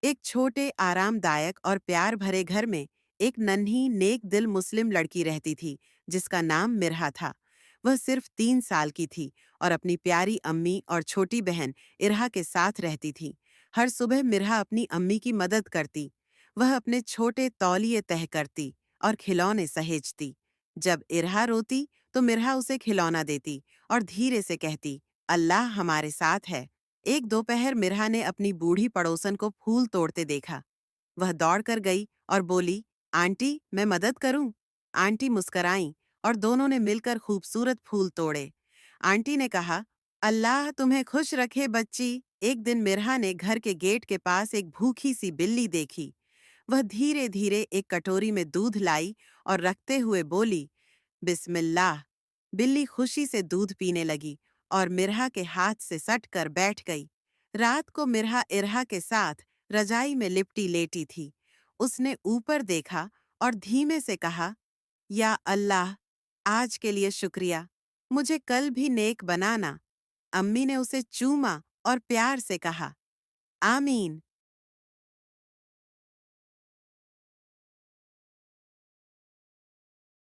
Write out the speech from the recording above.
एक छोटे आरामदायक और प्यार भरे घर में एक नन्ही नेक दिल मुस्लिम लड़की रहती थी जिसका नाम मिरहा था। वह सिर्फ 3 साल की थी और अपनी प्यारी अम्मी और छोटी बहन इरहा के साथ रहती थी। हर सुबह मिरहा अपनी अम्मी की मदद करती। वह अपने छोटे तौलिए तह करती और खिलौने सहेजती। जब इरहा रोती तो मिरहा उसे खिलौना देती और धीरे से कहती, अल्लाह हमारे साथ है। एक दोपहर मिरहा ने अपनी बूढ़ी पड़ोसन को फूल तोड़ते देखा। वह दौड़कर गई और बोली, आंटी मैं मदद करूं? आंटी मुस्कराईं और दोनों ने मिलकर खूबसूरत फूल तोड़े। आंटी ने कहा, अल्लाह तुम्हें खुश रखे बच्ची। एक दिन मिरहा ने घर के गेट के पास एक भूखी सी बिल्ली देखी। वह धीरे धीरे एक कटोरी में दूध लाई और रखते हुए बोली, बिस्मिल्लाह। बिल्ली खुशी से दूध पीने लगी और मिरहा के हाथ से सटकर बैठ गई। रात को मिरहा इरहा के साथ रजाई में लिपटी लेटी थी। उसने ऊपर देखा और धीमे से कहा, या अल्लाह, आज के लिए शुक्रिया। मुझे कल भी नेक बनाना। अम्मी ने उसे चूमा और प्यार से कहा, आमीन।